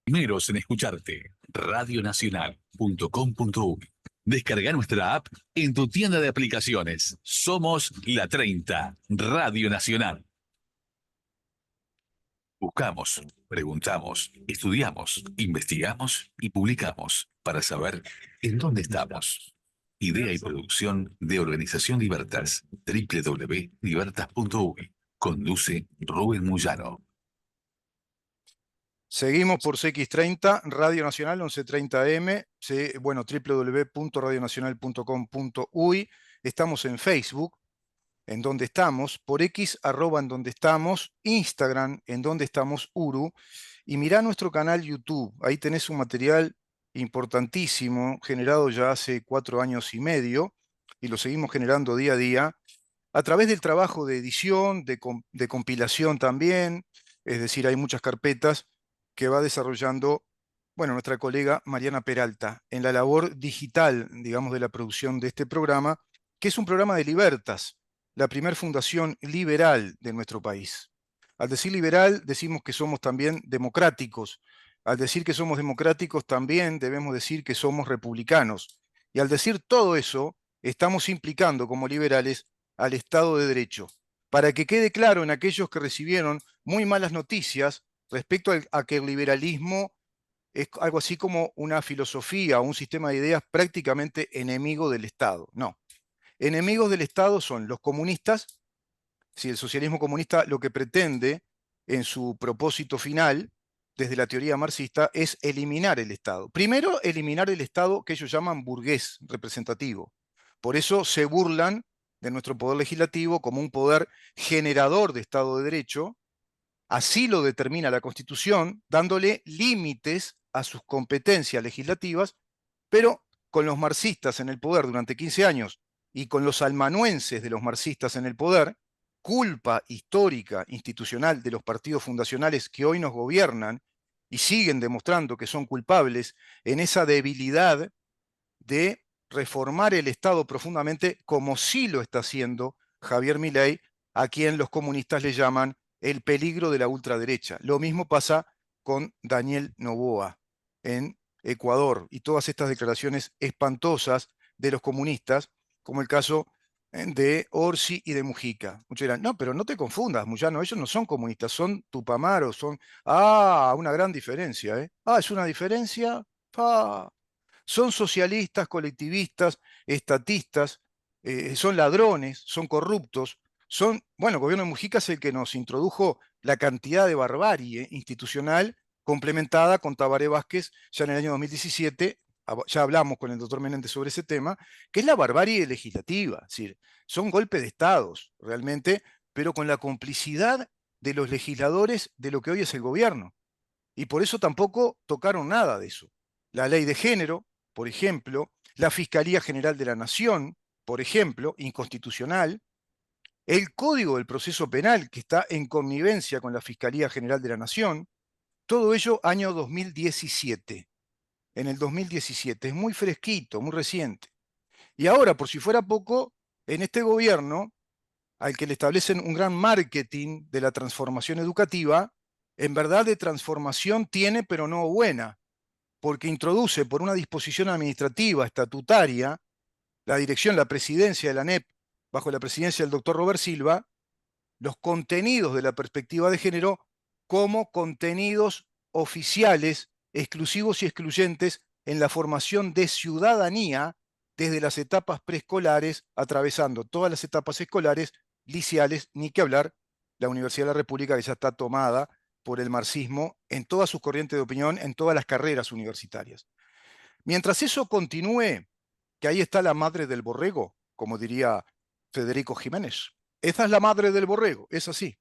Primeros en escucharte. Radionacional.com.uy. Descarga nuestra app en tu tienda de aplicaciones. Somos la 30 Radio Nacional. Buscamos, preguntamos, estudiamos, investigamos y publicamos para saber en dónde estamos. Idea y producción de Organización Libertas. www.libertas.uy. Conduce Rubén Muyano. Seguimos por CX30, Radio Nacional 1130M, bueno, www.radionacional.com.uy. Estamos en Facebook, en donde estamos, por X, @ en donde estamos, Instagram, en donde estamos, Uru, y mirá nuestro canal YouTube. Ahí tenés un material importantísimo, generado ya hace 4 años y medio, y lo seguimos generando día a día, a través del trabajo de edición, de compilación también, es decir, hay muchas carpetas que va desarrollando, bueno, nuestra colega Mariana Peralta, en la labor digital, digamos, de la producción de este programa, que es un programa de Libertas, la primer fundación liberal de nuestro país. Al decir liberal, decimos que somos también democráticos. Al decir que somos democráticos, también debemos decir que somos republicanos. Y al decir todo eso, estamos implicando como liberales al Estado de Derecho, para que quede claro en aquellos que recibieron muy malas noticias respecto a que el liberalismo es algo así como una filosofía o un sistema de ideas prácticamente enemigo del Estado. No. Enemigos del Estado son los comunistas. Si el socialismo comunista lo que pretende en su propósito final, desde la teoría marxista, es eliminar el Estado. Primero, eliminar el Estado que ellos llaman burgués representativo. Por eso se burlan de nuestro poder legislativo como un poder generador de Estado de Derecho. Así lo determina la Constitución, dándole límites a sus competencias legislativas, pero con los marxistas en el poder durante 15 años y con los almanuenses de los marxistas en el poder, culpa histórica, institucional de los partidos fundacionales que hoy nos gobiernan y siguen demostrando que son culpables en esa debilidad de reformar el Estado profundamente, como sí lo está haciendo Javier Milei, a quien los comunistas le llaman el peligro de la ultraderecha. Lo mismo pasa con Daniel Noboa en Ecuador y todas estas declaraciones espantosas de los comunistas, como el caso de Orsi y de Mujica. Muchos dirán, no, pero no te confundas, Muyano, ellos no son comunistas, son tupamaros, son... Ah, una gran diferencia, ¿eh? Ah, es una diferencia. Ah. Son socialistas, colectivistas, estatistas, son ladrones, son corruptos, son, bueno, el gobierno de Mujica es el que nos introdujo la cantidad de barbarie institucional complementada con Tabaré Vázquez ya en el año 2017, ya hablamos con el doctor Menéndez sobre ese tema, que es la barbarie legislativa, es decir, son golpes de estados realmente, pero con la complicidad de los legisladores de lo que hoy es el gobierno. Y por eso tampoco tocaron nada de eso. La ley de género, por ejemplo, la Fiscalía General de la Nación, por ejemplo, inconstitucional, el Código del Proceso Penal, que está en connivencia con la Fiscalía General de la Nación, todo ello año 2017. En el 2017, es muy fresquito, muy reciente. Y ahora, por si fuera poco, en este gobierno, al que le establecen un gran marketing de la transformación educativa, en verdad de transformación tiene, pero no buena, porque introduce por una disposición administrativa estatutaria la dirección, la presidencia de la ANEP, bajo la presidencia del doctor Robert Silva, los contenidos de la perspectiva de género como contenidos oficiales, exclusivos y excluyentes en la formación de ciudadanía desde las etapas preescolares, atravesando todas las etapas escolares, liceales, ni que hablar, la Universidad de la República que ya está tomada por el marxismo en todas sus corrientes de opinión, en todas las carreras universitarias. Mientras eso continúe, que ahí está la madre del borrego, como diría Federico Jiménez. Esa es la madre del borrego, es así.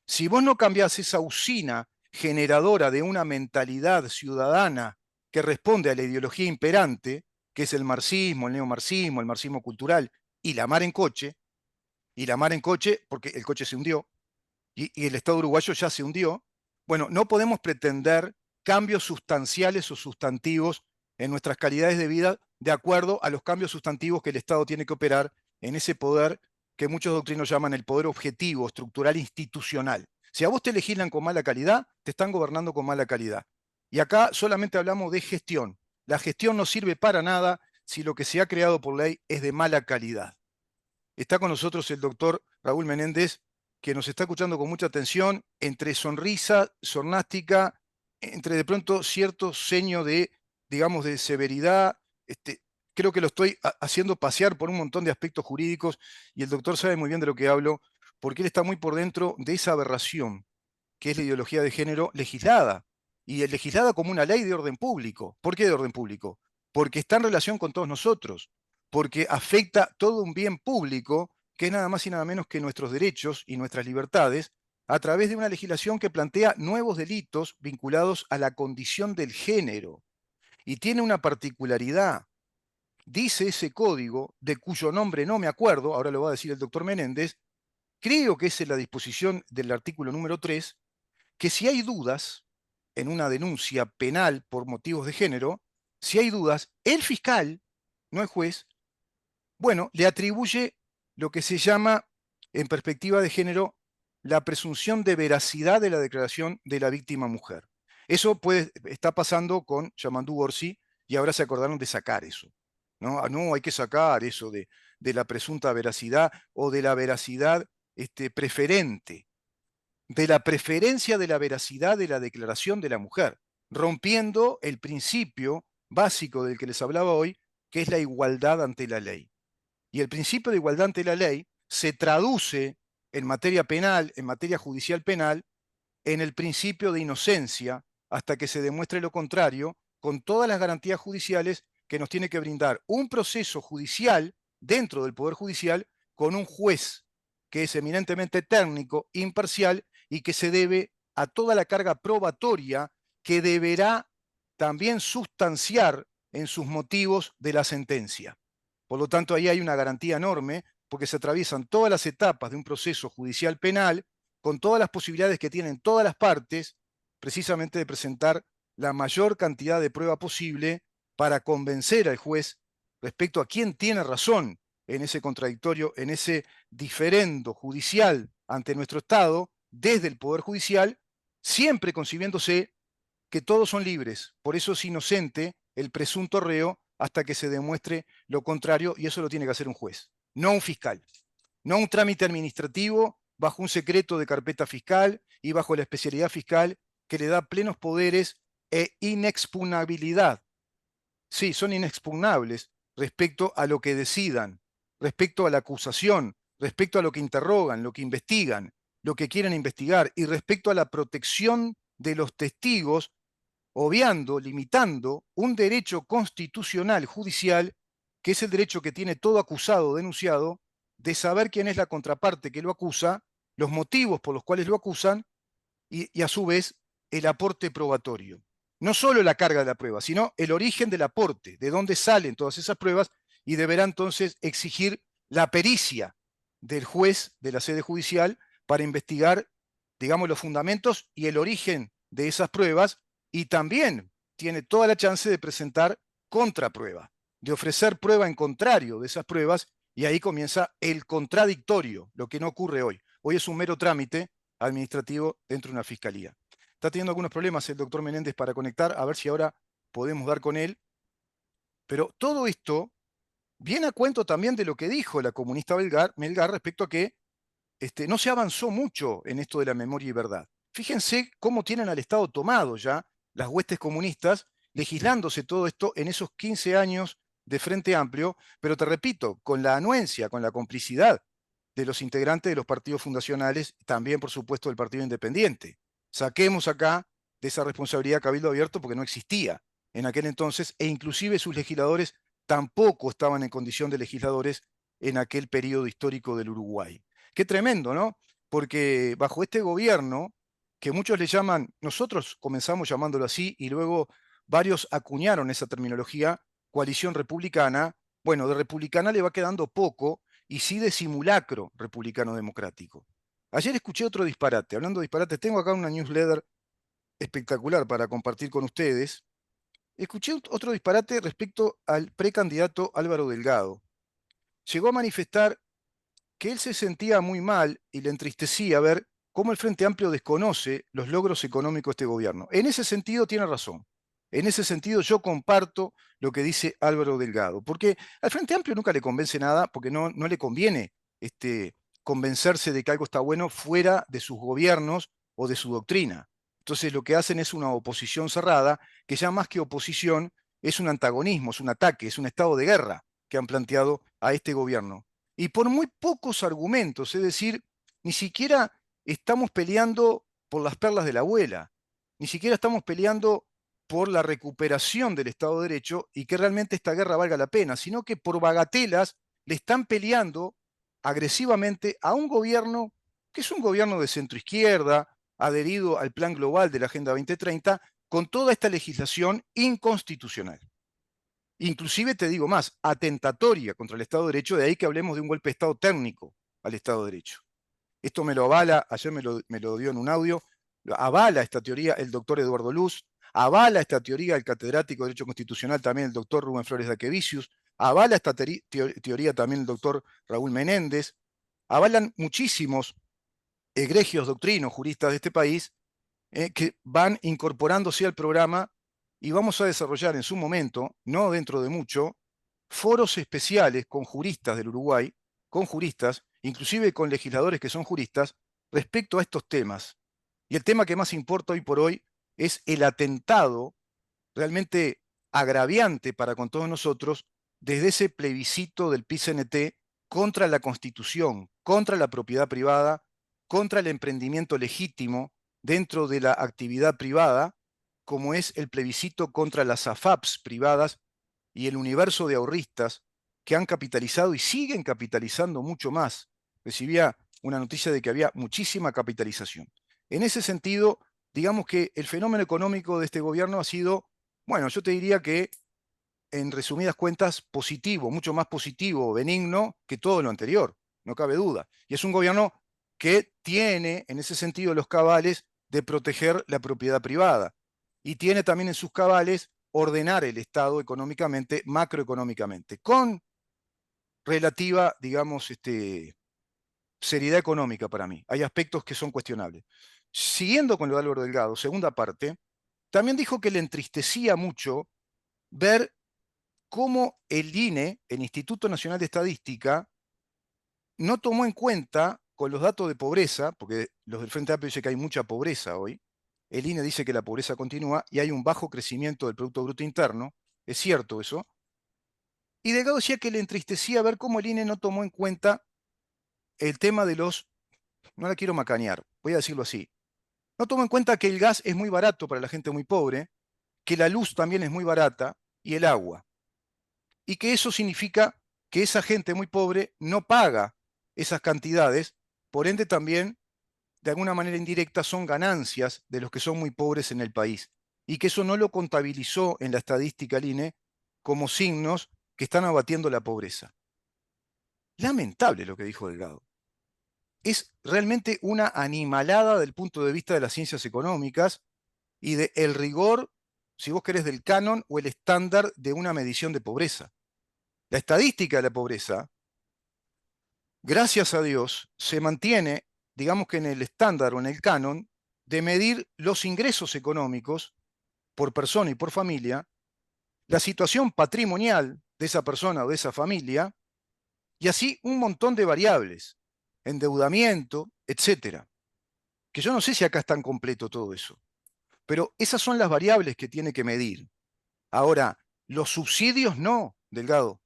Si vos no cambiás esa usina generadora de una mentalidad ciudadana que responde a la ideología imperante, que es el marxismo, el neomarxismo, el marxismo cultural, y la mar en coche, porque el coche se hundió, y el Estado uruguayo ya se hundió, bueno, no podemos pretender cambios sustanciales o sustantivos en nuestras calidades de vida de acuerdo a los cambios sustantivos que el Estado tiene que operar en ese poder que muchos doctrinos llaman el poder objetivo, estructural, institucional. Si a vos te legislan con mala calidad, te están gobernando con mala calidad. Y acá solamente hablamos de gestión. La gestión no sirve para nada si lo que se ha creado por ley es de mala calidad. Está con nosotros el doctor Raúl Menéndez, que nos está escuchando con mucha atención, entre sonrisa, sornástica, entre de pronto cierto seño de, digamos, de severidad. Creo que lo estoy haciendo pasear por un montón de aspectos jurídicos y el doctor sabe muy bien de lo que hablo, porque él está muy por dentro de esa aberración que es la ideología de género legislada, y legislada como una ley de orden público. ¿Por qué de orden público? Porque está en relación con todos nosotros, porque afecta todo un bien público, que es nada más y nada menos que nuestros derechos y nuestras libertades, a través de una legislación que plantea nuevos delitos vinculados a la condición del género. Y tiene una particularidad. Dice ese código, de cuyo nombre no me acuerdo, ahora lo va a decir el doctor Menéndez, creo que es en la disposición del artículo número 3, que si hay dudas en una denuncia penal por motivos de género, si hay dudas, el fiscal, no el juez, bueno, le atribuye lo que se llama, en perspectiva de género, la presunción de veracidad de la declaración de la víctima mujer. Eso está pasando con Yamandu Orsi y ahora se acordaron de sacar eso. No, no hay que sacar eso de la presunta veracidad o de la veracidad preferente, de la preferencia de la veracidad de la declaración de la mujer, rompiendo el principio básico del que les hablaba hoy, que es la igualdad ante la ley. Y el principio de igualdad ante la ley se traduce en materia penal, en materia judicial penal, en el principio de inocencia, hasta que se demuestre lo contrario, con todas las garantías judiciales que nos tiene que brindar un proceso judicial dentro del Poder Judicial con un juez que es eminentemente técnico, imparcial y que se debe a toda la carga probatoria que deberá también sustanciar en sus motivos de la sentencia. Por lo tanto, ahí hay una garantía enorme porque se atraviesan todas las etapas de un proceso judicial penal con todas las posibilidades que tienen todas las partes, precisamente de presentar la mayor cantidad de prueba posible para convencer al juez respecto a quién tiene razón en ese contradictorio, en ese diferendo judicial ante nuestro Estado, desde el Poder Judicial, siempre concibiéndose que todos son libres. Por eso es inocente el presunto reo hasta que se demuestre lo contrario, y eso lo tiene que hacer un juez, no un fiscal, no un trámite administrativo bajo un secreto de carpeta fiscal y bajo la especialidad fiscal que le da plenos poderes e inexpugnabilidad. Sí, son inexpugnables respecto a lo que decidan, respecto a la acusación, respecto a lo que interrogan, lo que investigan, lo que quieren investigar y respecto a la protección de los testigos, obviando, limitando un derecho constitucional judicial, que es el derecho que tiene todo acusado o denunciado, de saber quién es la contraparte que lo acusa, los motivos por los cuales lo acusan y a su vez el aporte probatorio. No solo la carga de la prueba, sino el origen del aporte, de dónde salen todas esas pruebas, y deberá entonces exigir la pericia del juez de la sede judicial para investigar, digamos, los fundamentos y el origen de esas pruebas, y también tiene toda la chance de presentar contraprueba, de ofrecer prueba en contrario de esas pruebas, y ahí comienza el contradictorio, lo que no ocurre hoy. Hoy es un mero trámite administrativo dentro de una fiscalía. Está teniendo algunos problemas el doctor Menéndez para conectar, a ver si ahora podemos dar con él. Pero todo esto viene a cuento también de lo que dijo la comunista Melgar respecto a que no se avanzó mucho en esto de la memoria y verdad. Fíjense cómo tienen al Estado tomado ya las huestes comunistas, legislándose todo esto en esos 15 años de Frente Amplio, pero te repito, con la anuencia, con la complicidad de los integrantes de los partidos fundacionales, también por supuesto del Partido Independiente. Saquemos acá de esa responsabilidad Cabildo Abierto porque no existía en aquel entonces e inclusive sus legisladores tampoco estaban en condición de legisladores en aquel periodo histórico del Uruguay. Qué tremendo, ¿no? Porque bajo este gobierno, que muchos le llaman, nosotros comenzamos llamándolo así y luego varios acuñaron esa terminología, coalición republicana, bueno, de republicana le va quedando poco y sí de simulacro republicano democrático. Ayer escuché otro disparate, hablando de disparates, tengo acá una newsletter espectacular para compartir con ustedes. Escuché otro disparate respecto al precandidato Álvaro Delgado. Llegó a manifestar que él se sentía muy mal y le entristecía ver cómo el Frente Amplio desconoce los logros económicos de este gobierno. En ese sentido tiene razón. En ese sentido yo comparto lo que dice Álvaro Delgado, porque al Frente Amplio nunca le convence nada, porque no le conviene convencerse de que algo está bueno fuera de sus gobiernos o de su doctrina. Entonces lo que hacen es una oposición cerrada, que ya más que oposición es un antagonismo, es un ataque, es un estado de guerra que han planteado a este gobierno. Y por muy pocos argumentos, es decir, ni siquiera estamos peleando por las perlas de la abuela, ni siquiera estamos peleando por la recuperación del Estado de Derecho y que realmente esta guerra valga la pena, sino que por bagatelas le están peleando agresivamente a un gobierno que es un gobierno de centroizquierda, adherido al plan global de la Agenda 2030, con toda esta legislación inconstitucional. Inclusive te digo más, atentatoria contra el Estado de Derecho, de ahí que hablemos de un golpe de Estado técnico al Estado de Derecho. Esto me lo avala, ayer me lo dio en un audio, avala esta teoría el doctor Eduardo Luz, avala esta teoría el catedrático de Derecho Constitucional también el doctor Rubén Flores de Aquevicius, avala esta teoría también el doctor Raúl Menéndez, avalan muchísimos egregios doctrinos juristas de este país que van incorporándose al programa y vamos a desarrollar en su momento, no dentro de mucho, foros especiales con juristas del Uruguay, con juristas, inclusive con legisladores que son juristas, respecto a estos temas. Y el tema que más importa hoy por hoy es el atentado realmente agraviante para con todos nosotros desde ese plebiscito del PIT-CNT contra la Constitución, contra la propiedad privada, contra el emprendimiento legítimo dentro de la actividad privada, como es el plebiscito contra las AFAPs privadas y el universo de ahorristas que han capitalizado y siguen capitalizando mucho más. Recibía una noticia de que había muchísima capitalización. En ese sentido, digamos que el fenómeno económico de este gobierno ha sido, bueno, yo te diría que en resumidas cuentas, positivo, mucho más positivo, benigno que todo lo anterior, no cabe duda. Y es un gobierno que tiene, en ese sentido, los cabales de proteger la propiedad privada. Y tiene también en sus cabales ordenar el Estado económicamente, macroeconómicamente, con relativa, digamos, seriedad económica para mí. Hay aspectos que son cuestionables. Siguiendo con lo de Álvaro Delgado, segunda parte, también dijo que le entristecía mucho ver cómo el INE, el Instituto Nacional de Estadística, no tomó en cuenta con los datos de pobreza, porque los del Frente Amplio dicen que hay mucha pobreza hoy, el INE dice que la pobreza continúa y hay un bajo crecimiento del Producto Bruto Interno, es cierto eso, y Delgado decía que le entristecía ver cómo el INE no tomó en cuenta el tema de los, no la quiero macanear, voy a decirlo así, no tomó en cuenta que el gas es muy barato para la gente muy pobre, que la luz también es muy barata y el agua. Y que eso significa que esa gente muy pobre no paga esas cantidades, por ende también, de alguna manera indirecta, son ganancias de los que son muy pobres en el país. Y que eso no lo contabilizó en la estadística el INE como signos que están abatiendo la pobreza. Lamentable lo que dijo Delgado. Es realmente una animalada del punto de vista de las ciencias económicas y del rigor, si vos querés, del canon o el estándar de una medición de pobreza. La estadística de la pobreza, gracias a Dios, se mantiene, digamos que en el estándar o en el canon, de medir los ingresos económicos por persona y por familia, la situación patrimonial de esa persona o de esa familia, y así un montón de variables, endeudamiento, etcétera. Que yo no sé si acá es tan completo todo eso, pero esas son las variables que tiene que medir. Ahora, los subsidios no, Delgado,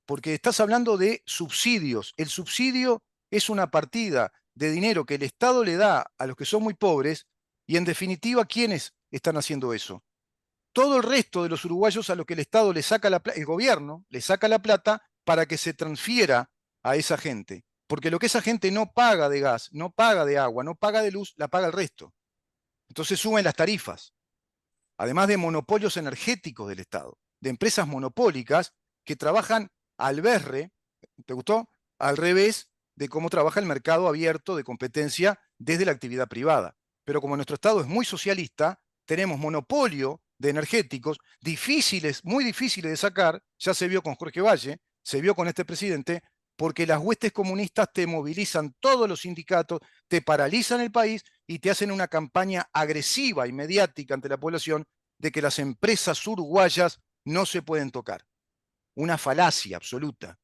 porque estás hablando de subsidios. El subsidio es una partida de dinero que el Estado le da a los que son muy pobres y en definitiva, ¿quiénes están haciendo eso? Todo el resto de los uruguayos a los que el Estado le saca la plata, el gobierno le saca la plata para que se transfiera a esa gente. Porque lo que esa gente no paga de gas, no paga de agua, no paga de luz, la paga el resto. Entonces suben las tarifas. Además de monopolios energéticos del Estado, de empresas monopólicas que trabajan al berre, ¿te gustó? Al revés de cómo trabaja el mercado abierto de competencia desde la actividad privada. Pero como nuestro Estado es muy socialista, tenemos monopolio de energéticos difíciles, muy difíciles de sacar, ya se vio con Jorge Valle, se vio con este presidente, porque las huestes comunistas te movilizan todos los sindicatos, te paralizan el país y te hacen una campaña agresiva y mediática ante la población de que las empresas uruguayas no se pueden tocar. Una falacia absoluta.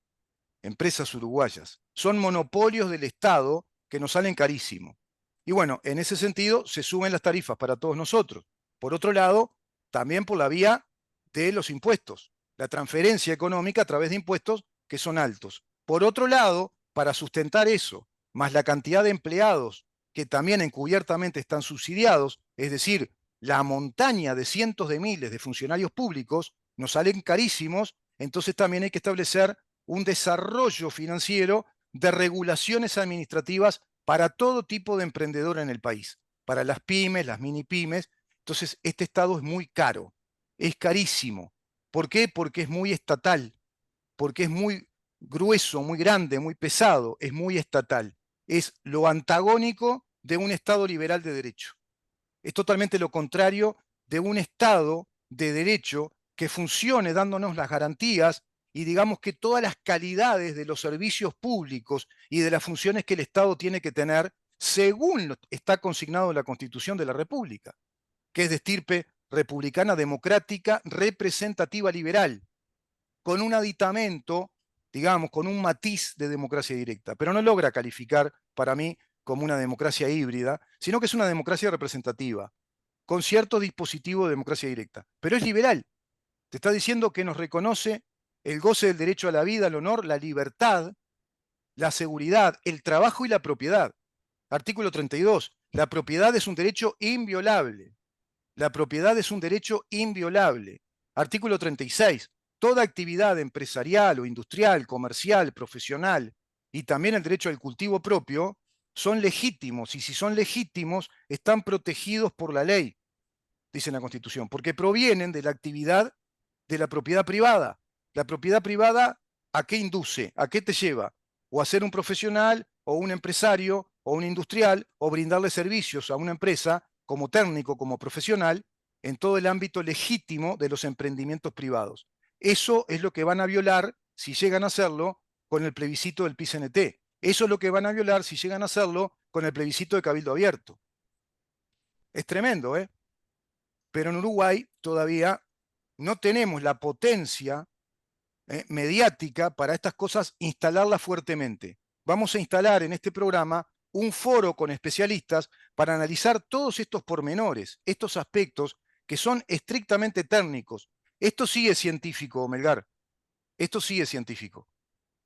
Empresas uruguayas. Son monopolios del Estado que nos salen carísimo. Y bueno, en ese sentido se suben las tarifas para todos nosotros. Por otro lado, también por la vía de los impuestos, la transferencia económica a través de impuestos que son altos. Por otro lado, para sustentar eso, más la cantidad de empleados que también encubiertamente están subsidiados, es decir, la montaña de cientos de miles de funcionarios públicos, nos salen carísimos, entonces también hay que establecer un desarrollo financiero de regulaciones administrativas para todo tipo de emprendedor en el país, para las pymes, las mini pymes. Entonces, este Estado es muy caro, es carísimo. ¿Por qué? Porque es muy estatal, porque es muy grueso, muy grande, muy pesado, es muy estatal. Es lo antagónico de un Estado liberal de derecho. Es totalmente lo contrario de un Estado de derecho que funcione dándonos las garantías y digamos que todas las calidades de los servicios públicos y de las funciones que el Estado tiene que tener según está consignado en la Constitución de la República, que es de estirpe republicana, democrática, representativa, liberal, con un aditamento, digamos, con un matiz de democracia directa, pero no logra calificar para mí como una democracia híbrida, sino que es una democracia representativa, con cierto dispositivo de democracia directa, pero es liberal. Te está diciendo que nos reconoce el goce del derecho a la vida, al honor, la libertad, la seguridad, el trabajo y la propiedad. Artículo 32. La propiedad es un derecho inviolable. La propiedad es un derecho inviolable. Artículo 36. Toda actividad empresarial o industrial, comercial, profesional y también el derecho al cultivo propio son legítimos y si son legítimos están protegidos por la ley, dice la Constitución, porque provienen de la actividad de la propiedad privada. La propiedad privada, ¿a qué induce? ¿A qué te lleva? O a ser un profesional, o un empresario, o un industrial, o brindarle servicios a una empresa como técnico, como profesional, en todo el ámbito legítimo de los emprendimientos privados. Eso es lo que van a violar, si llegan a hacerlo, con el plebiscito del PICNT. Eso es lo que van a violar si llegan a hacerlo con el plebiscito de Cabildo Abierto. Es tremendo, ¿eh? Pero en Uruguay todavía no tenemos la potencia mediática para estas cosas, instalarlas fuertemente. Vamos a instalar en este programa un foro con especialistas para analizar todos estos pormenores, estos aspectos que son estrictamente técnicos. Esto sí es científico, Melgar, esto sí es científico.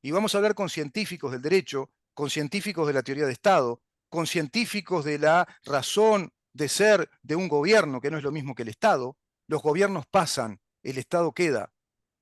Y vamos a hablar con científicos del derecho, con científicos de la teoría de Estado, con científicos de la razón de ser de un gobierno, que no es lo mismo que el Estado. Los gobiernos pasan, el Estado queda.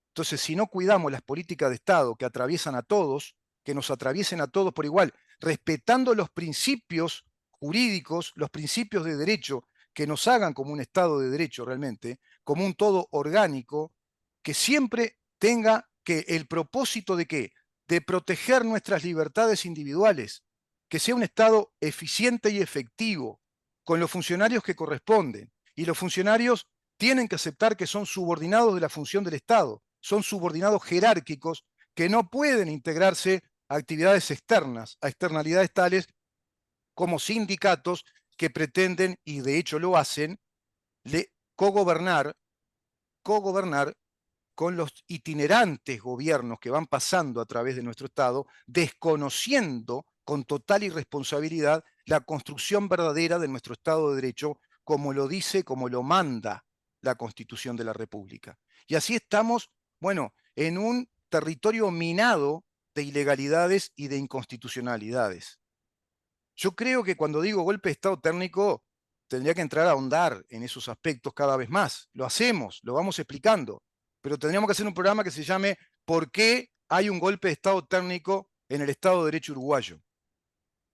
Entonces, si no cuidamos las políticas de Estado que atraviesan a todos, que nos atraviesen a todos por igual, respetando los principios jurídicos, los principios de derecho que nos hagan como un Estado de derecho realmente, como un todo orgánico, que siempre tenga que el propósito de qué? De proteger nuestras libertades individuales, que sea un Estado eficiente y efectivo, con los funcionarios que corresponden. Y los funcionarios tienen que aceptar que son subordinados de la función del Estado, son subordinados jerárquicos que no pueden integrarse a actividades externas, a externalidades tales como sindicatos que pretenden, y de hecho lo hacen, cogobernar con los itinerantes gobiernos que van pasando a través de nuestro Estado, desconociendo con total irresponsabilidad la construcción verdadera de nuestro Estado de Derecho, como lo dice, como lo manda la Constitución de la República. Y así estamos, bueno, en un territorio minado de ilegalidades y de inconstitucionalidades. Yo creo que cuando digo golpe de Estado técnico, tendría que entrar a ahondar en esos aspectos cada vez más. Lo hacemos, lo vamos explicando, pero tendríamos que hacer un programa que se llame ¿Por qué hay un golpe de Estado técnico en el Estado de Derecho uruguayo?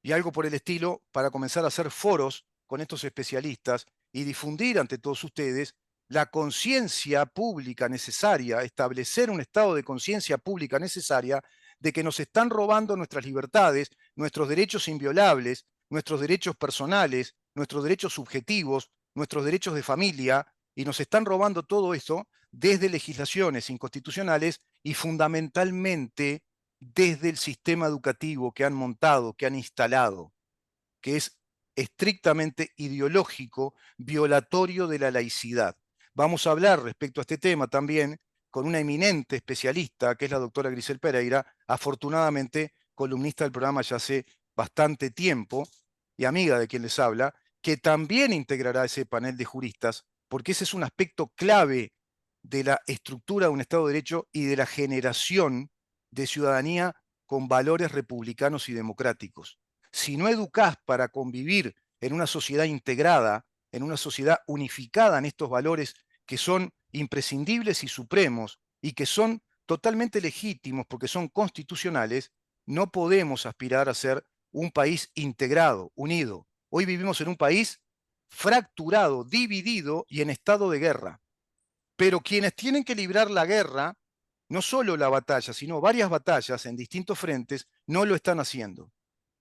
Y algo por el estilo para comenzar a hacer foros con estos especialistas y difundir ante todos ustedes la conciencia pública necesaria, establecer un estado de conciencia pública necesaria de que nos están robando nuestras libertades, nuestros derechos inviolables, nuestros derechos personales, nuestros derechos subjetivos, nuestros derechos de familia, y nos están robando todo eso desde legislaciones inconstitucionales y fundamentalmente desde el sistema educativo que han montado, que han instalado, que es estrictamente ideológico, violatorio de la laicidad. Vamos a hablar respecto a este tema también con una eminente especialista, que es la doctora Grisel Pereira, afortunadamente columnista del programa ya hace bastante tiempo y amiga de quien les habla, que también integrará ese panel de juristas, porque ese es un aspecto clave de la estructura de un Estado de Derecho y de la generación de ciudadanía con valores republicanos y democráticos. Si no educás para convivir en una sociedad integrada, en una sociedad unificada en estos valores que son imprescindibles y supremos y que son totalmente legítimos porque son constitucionales, no podemos aspirar a ser un país integrado, unido. Hoy vivimos en un país fracturado, dividido y en estado de guerra. Pero quienes tienen que librar la guerra, no solo la batalla, sino varias batallas en distintos frentes, no lo están haciendo.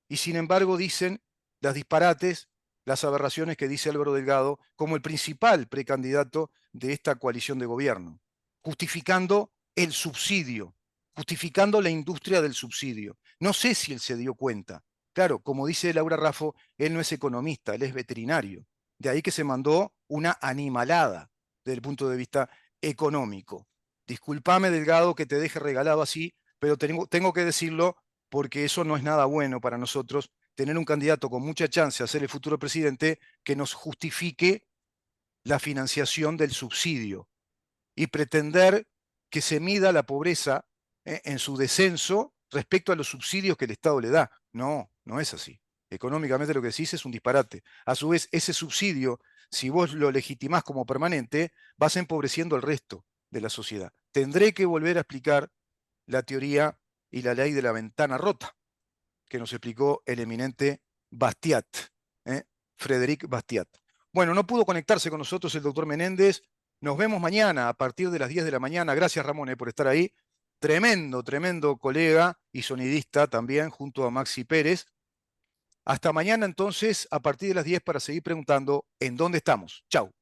Y sin embargo dicen las disparates, las aberraciones que dice Álvaro Delgado como el principal precandidato de esta coalición de gobierno, justificando el subsidio, justificando la industria del subsidio. No sé si él se dio cuenta. Claro, como dice Laura Raffo, él no es economista, él es veterinario. De ahí que se mandó una animalada desde el punto de vista económico. Disculpame, Delgado, que te deje regalado así, pero tengo que decirlo porque eso no es nada bueno para nosotros, tener un candidato con mucha chance a ser el futuro presidente que nos justifique la financiación del subsidio y pretender que se mida la pobreza en su descenso respecto a los subsidios que el Estado le da. No, no es así. Económicamente lo que decís es un disparate. A su vez, ese subsidio, si vos lo legitimás como permanente, vas empobreciendo al resto de la sociedad. Tendré que volver a explicar la teoría y la ley de la ventana rota que nos explicó el eminente Bastiat, Frédéric Bastiat. Bueno, no pudo conectarse con nosotros el doctor Menéndez. Nos vemos mañana a partir de las 10 de la mañana. Gracias, Ramón, por estar ahí. Tremendo, tremendo colega y sonidista también, junto a Maxi Pérez. Hasta mañana entonces, a partir de las 10 para seguir preguntando en dónde estamos. Chau.